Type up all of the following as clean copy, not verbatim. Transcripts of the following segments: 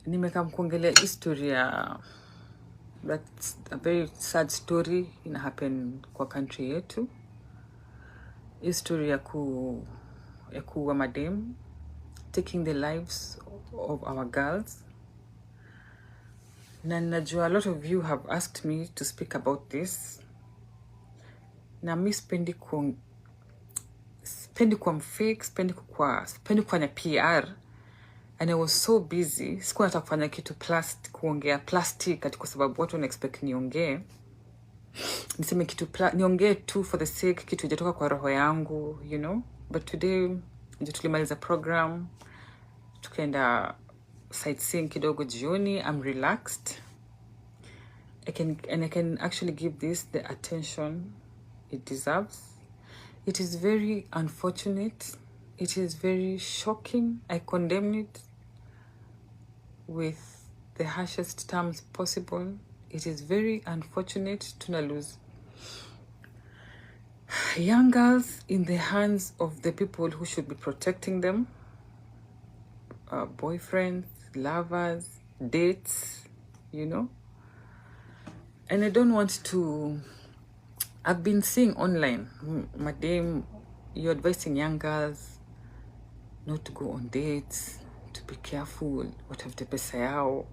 Nimekam kuongelea history ya, that's a very sad story ina happen kwa country yetu. History ya kuwa madem taking the lives of our girls. Na najua a lot of you have asked me to speak about this. Na mi spendi kwa mfake, spendi kufanya PR. And I was so busy. Sikuwa nataka kufanya kitu kuongea plastic ati kwa sababu watu wana expect niongee. Niseme kitu niongee tu for the sake kitu ijatoka kwa roho yangu, you know. But today ndio tulimaliza program. Tukaenda sightseeing kidogo jioni. I'm relaxed. I can actually give this the attention it deserves. It is very unfortunate. It is very shocking. I condemn it with the harshest terms possible. It is very unfortunate to lose young girls in the hands of the people who should be protecting them. Boyfriends, lovers, dates, you know. And I don't want to... I've been seeing online, madam, you're advising young girls not to go on dates, to be careful, watafute pesa yao,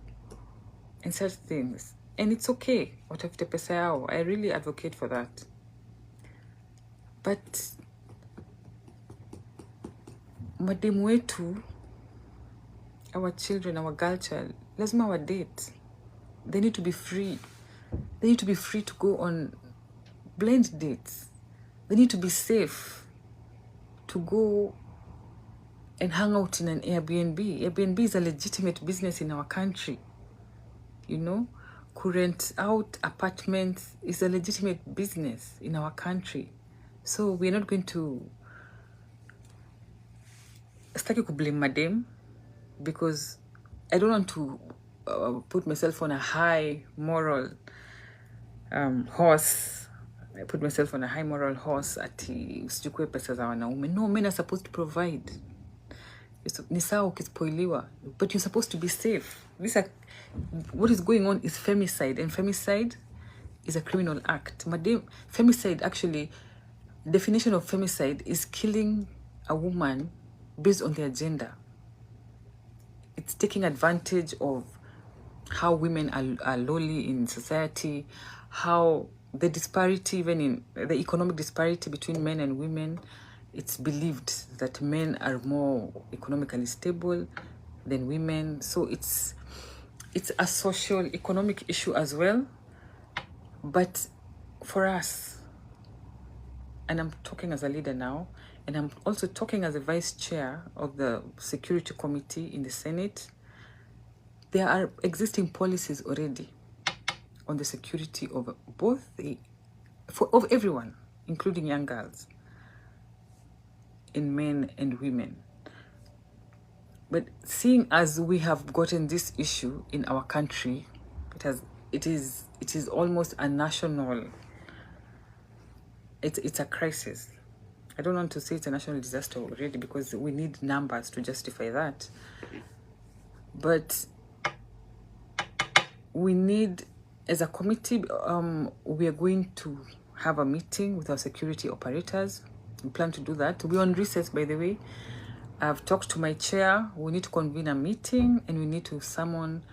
and such things. And it's okay, watafute pesa yao. I really advocate for that. But madam wetu, our children, our girl child, lazima wa date. They need to be free. They need to be free to go on blind dates. They need to be safe to go and hang out in an Airbnb. Airbnb is a legitimate business in our country. You know, rent out apartments is a legitimate business in our country. So we're not going to start to blame madam, because I don't want to put myself on a high moral horse. I put myself on a high moral horse ati usichukue pesa za wanaume. No, men are supposed to provide. Ni sawa ukispoiliwa, but you're supposed to be safe. What is going on is femicide, and femicide is a criminal act. Femicide, actually, definition of femicide is killing a woman based on their gender. It's taking advantage of how women are lowly in society, how the disparity, even in the economic disparity between men and women. It's believed that men are more economically stable than women. So it's a social economic issue as well. But for us, and I'm talking as a leader now, and I'm also talking as a vice chair of the security committee in the Senate, there are existing policies already on the security of of everyone, including young girls, in men and women. But seeing as we have gotten this issue in our country, it is almost a national, it's a crisis. I don't want to say it's a national disaster already, because we need numbers to justify that. But we need, as a committee, we are going to have a meeting with our security operators. We plan to do that. We're on recess, by the way. I've talked to my chair. We need to convene a meeting, and we need to summon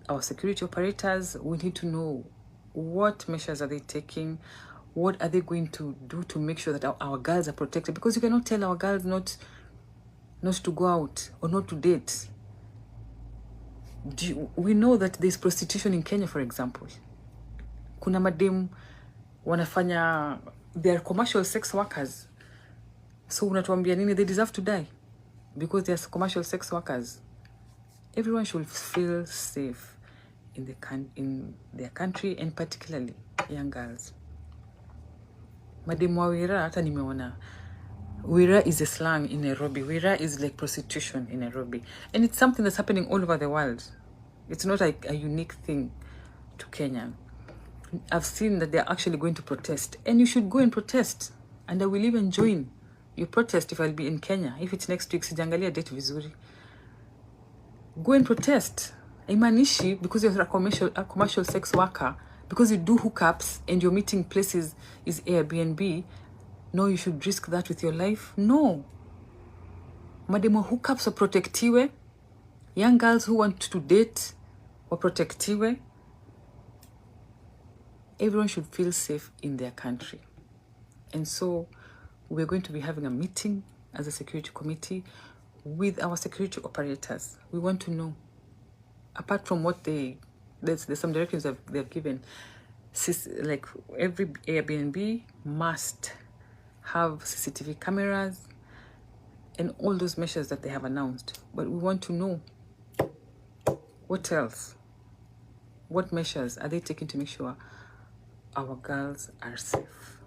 our security operators. We need to know what measures are they taking, what are they going to do to make sure that our girls are protected, because you cannot tell our girls not to go out or not to date. We know that there's prostitution in Kenya, for example. Kuna madem wanafanya, they are commercial sex workers. So unatuambia nini? They deserve to die because they are commercial sex workers. Everyone should feel safe in their country, and particularly young girls. Madem wa wira, hata nimeona. Wira is a slang in Nairobi. Wira is like prostitution in Nairobi. And it's something that's happening all over the world. It's not like a unique thing to Kenya. I've seen that they're actually going to protest. And you should go and protest. And I will even join your protest if I'll be in Kenya. If it's next week, sijangalia date vizuri. go and protest. Imanishi, because you're a commercial sex worker, because you do hookups and your meeting places is Airbnb, no, you should risk that with your life. No. Mademo hookups are protectiwe. Young girls who want to date or protectiwe. Everyone should feel safe in their country. And so we're going to be having a meeting as a security committee with our security operators. We want to know, apart from what there's some directives they've given, like every Airbnb must have CCTV cameras and all those measures that they have announced. But we want to know, what else? What measures are they taking to make sure our girls are safe?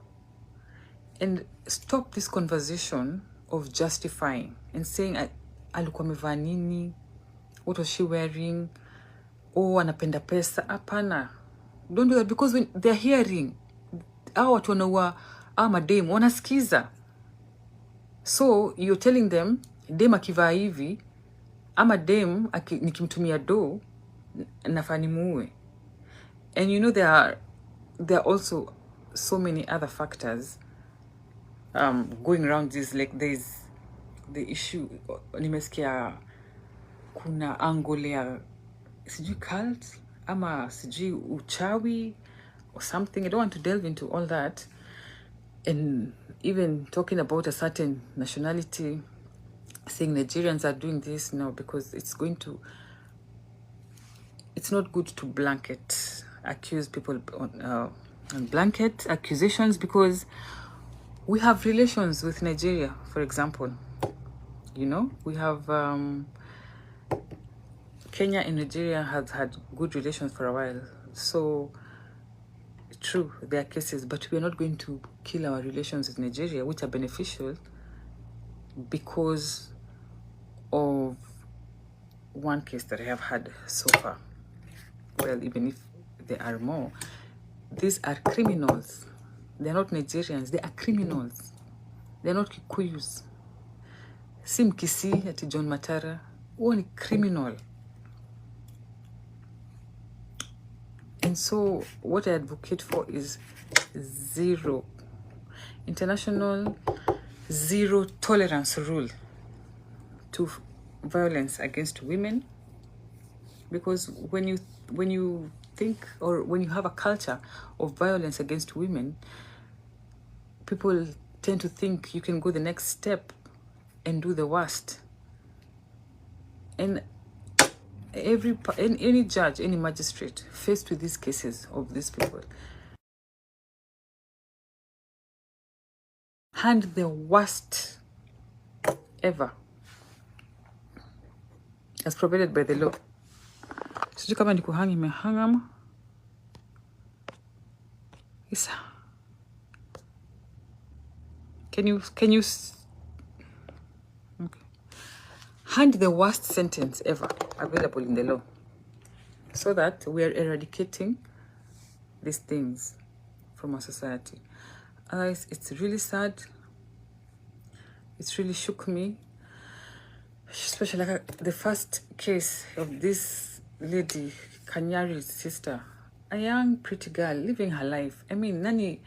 And stop this conversation of justifying and saying, alikuwa amevaa nini? What was she wearing? Oh, anapenda pesa. Apana. Don't do that, because when they're hearing, hao watu wanaua, madem wanasikiza. So you're telling them, dem akivaa hivi, ama dem nikimtumia do, nafaa nimuue. And you know there are also so many other factors going around this. Like there's the issue, nimesikia kuna angle ya sijui cult ama sijui uchawi or something. I don't want to delve into all that, and even talking about a certain nationality, saying Nigerians are doing this now, because it's not good to blanket accuse people on blanket accusations, because we have relations with Nigeria, for example. You know, we have Kenya and Nigeria have had good relations for a while. So true, there are cases, but we're not going to kill our relations with Nigeria, which are beneficial, because of one case that I have had so far. Well, even if there are more, these are criminals. They're not Nigerians, they are criminals. They're not Kikuyus. Sim Kisi ati John Matara, one criminal. And so what I advocate for is international zero tolerance rule to violence against women. Because when you think, or when you have a culture of violence against women, people tend to think you can go the next step and do the worst. And any judge, any magistrate faced with these cases of these people, hand the worst ever as provided by the law. Sijui kama ni kuhang imehangama. Isa. Can you okay. Hand the worst sentence ever available in the law, so that we are eradicating these things from our society. Otherwise, it's really sad. It's really shook me, especially like the first case of this lady, Kanyari's sister, a young pretty girl living her life. I mean, nani,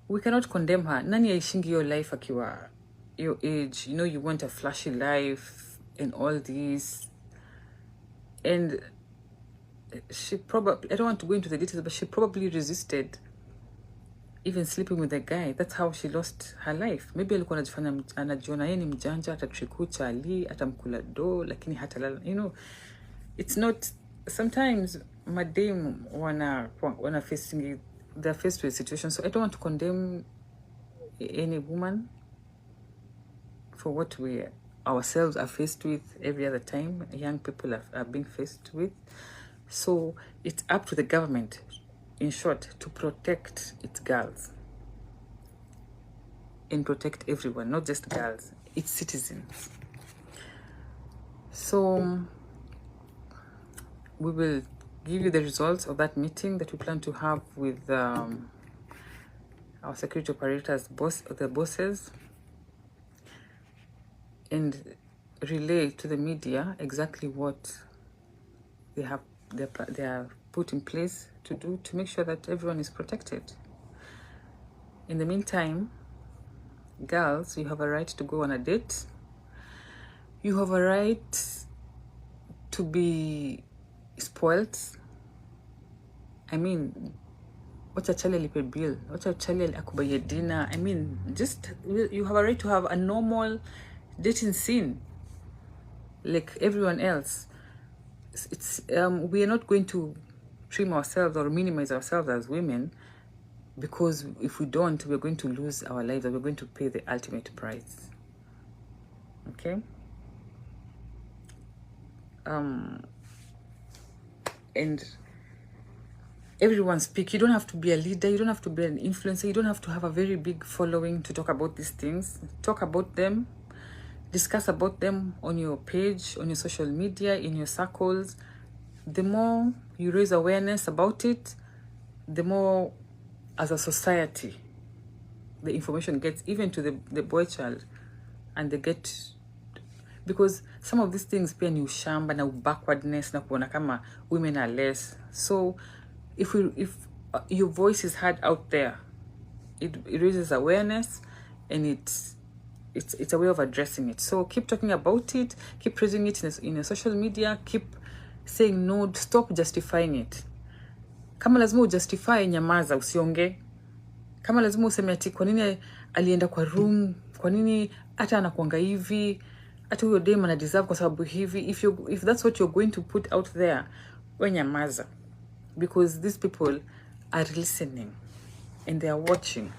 we cannot condemn her. Nani aishingi your life akiwa your age. You know, you want a flashy life and all this. And she probably, I don't want to go into the details, but she probably resisted even sleeping with a guy. That's how she lost her life. Maybe alikuwa anajiona yeye ni mjanja, atatrikucha ali, atamkula do, lakini hatalala. You know, it's not, sometimes madam wana facing, they're faced with situations. So I don't want to condemn any woman for what we ourselves are faced with every other time. Young people are being faced with. So it's up to the government, in short, to protect its girls and protect everyone, not just girls, its citizens. So we will give you the results of that meeting that we plan to have with our security operators, the bosses, and relay to the media exactly what they are put in place to make sure that everyone is protected. In the meantime, girls, you have a right to go on a date. You have a right to be spoilt. I mean, wacha chali alipe bill, wacha chali akubaye dinner. I mean, just you have a right to have a normal dating scene like everyone else. It's we are not going to trim ourselves or minimize ourselves as women, because if we don't, we're going to lose our lives, or we're going to pay the ultimate price. Okay. And everyone speak. You don't have to be a leader, you don't have to be an influencer, you don't have to have a very big following to talk about these things. Talk about them, discuss about them on your page, on your social media, in your circles. The more you raise awareness about it, the more as a society the information gets even to the boy child, and they get, because some of these things pia ni ushamba na backwardness na kuona kama women are less. So if your voice is heard out there, it raises awareness, and it's a way of addressing it. So keep talking about it, keep raising it in your social media, keep saying no, stop justifying it. Kama lazima ujustify, nyamaza, usionge. Kama lazima useme ati kwa nini alienda kwa room, kwa nini hata anakuanga hivi, hata huyo dem ana deserve kwa sababu hivi. If that's what you're going to put out there, we nyamaza, because these people are listening and they are watching.